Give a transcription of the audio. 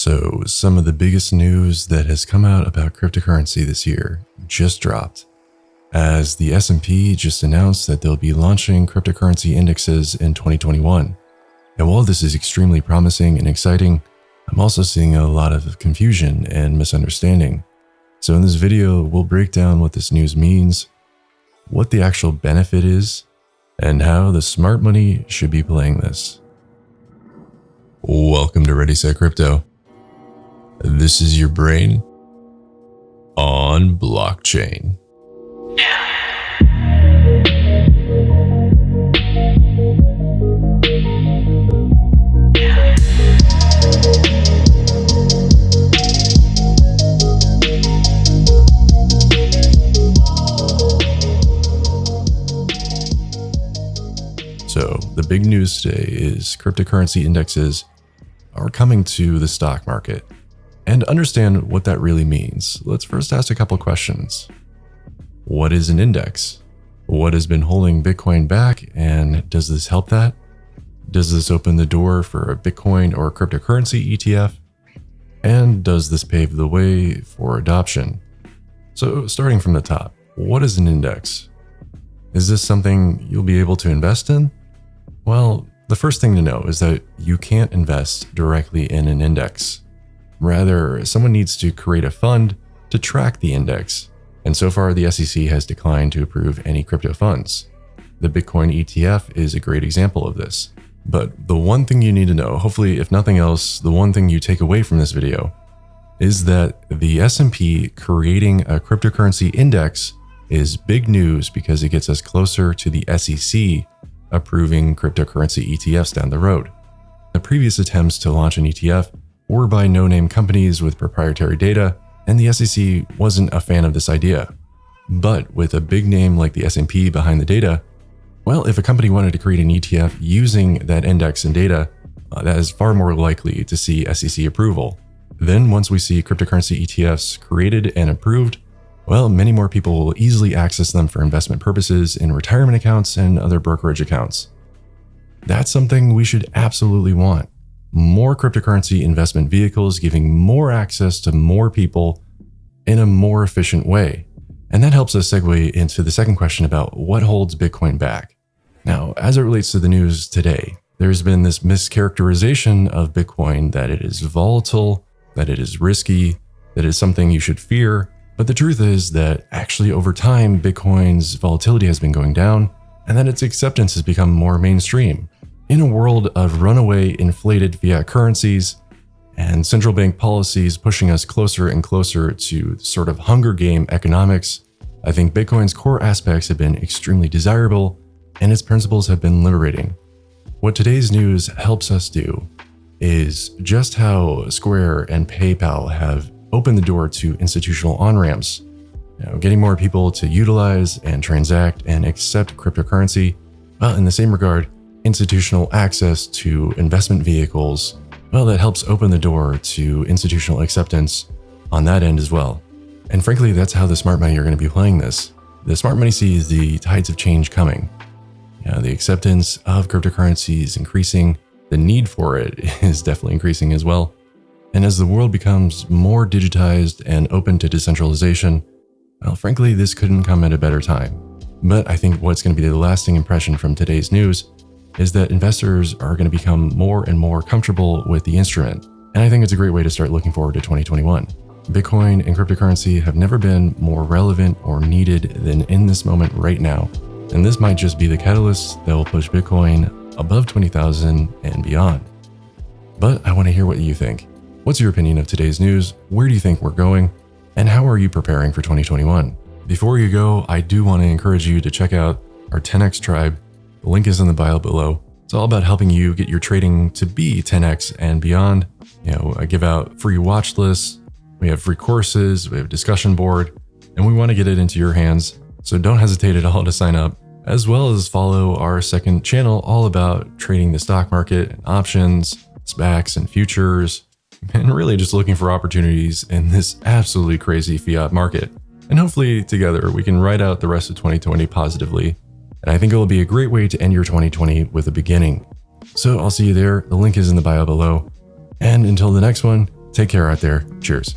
So some of the biggest news that has come out about cryptocurrency this year just dropped, as the S&P just announced that they'll be launching cryptocurrency indexes in 2021. And while this is extremely promising and exciting, I'm also seeing a lot of confusion and misunderstanding. So in this video, we'll break down what this news means, what the actual benefit is, and how the smart money should be playing this. Welcome to Ready Set Crypto. This is your brain on blockchain. So the big news today is cryptocurrency indexes are coming to the stock market. And to understand what that really means, let's first ask a couple questions. What is an index? What has been holding Bitcoin back, and does this help that? Does this open the door for a Bitcoin or cryptocurrency ETF? And does this pave the way for adoption? So starting from the top, what is an index? Is this something you'll be able to invest in? Well, the first thing to know is that you can't invest directly in an index. Rather, someone needs to create a fund to track the index. And so far, the SEC has declined to approve any crypto funds. The Bitcoin ETF is a great example of this. But the one thing you need to know, hopefully, if nothing else, the one thing you take away from this video is that the S&P creating a cryptocurrency index is big news because it gets us closer to the SEC approving cryptocurrency ETFs down the road. The previous attempts to launch an ETF were by no-name companies with proprietary data, and the SEC wasn't a fan of this idea. But with a big name like the S&P behind the data, well, if a company wanted to create an ETF using that index and data, that is far more likely to see SEC approval. Then once we see cryptocurrency ETFs created and approved, well, many more people will easily access them for investment purposes in retirement accounts and other brokerage accounts. That's something we should absolutely want. More cryptocurrency investment vehicles giving more access to more people in a more efficient way. And that helps us segue into the second question about what holds Bitcoin back. Now, as it relates to the news today, there's been this mischaracterization of Bitcoin that it is volatile, that it is risky, that it is something you should fear. But the truth is that actually over time, Bitcoin's volatility has been going down and that its acceptance has become more mainstream. In a world of runaway inflated fiat currencies and central bank policies pushing us closer and closer to sort of Hunger Game economics, I think Bitcoin's core aspects have been extremely desirable and its principles have been liberating. What today's news helps us do is just how Square and PayPal have opened the door to institutional on-ramps, getting more people to utilize and transact and accept cryptocurrency. Well, in the same regard, institutional access to investment vehicles, well, that helps open the door to institutional acceptance on that end as well. And frankly, that's how the smart money are going to be playing this. The smart money sees the tides of change coming. The acceptance of cryptocurrency is increasing. The need for it is definitely increasing as well. And as the world becomes more digitized and open to decentralization, well, frankly, this couldn't come at a better time. But I think what's going to be the lasting impression from today's news is that investors are going to become more and more comfortable with the instrument. And I think it's a great way to start looking forward to 2021. Bitcoin and cryptocurrency have never been more relevant or needed than in this moment right now. And this might just be the catalyst that will push Bitcoin above 20,000 and beyond. But I want to hear what you think. What's your opinion of today's news? Where do you think we're going? And how are you preparing for 2021? Before you go, I do want to encourage you to check out our 10x tribe. The link is in the bio below. It's all about helping you get your trading to be 10x and beyond. I give out free watch lists. We have free courses. We have a discussion board, and we want to get it into your hands. So don't hesitate at all to sign up, as well as follow our second channel all about trading the stock market and options, SPACs and futures, and really just looking for opportunities in this absolutely crazy fiat market. And hopefully together we can ride out the rest of 2020 positively. And I think it will be a great way to end your 2020 with a beginning. So I'll see you there. The link is in the bio below. And until the next one, Take care out there. Cheers.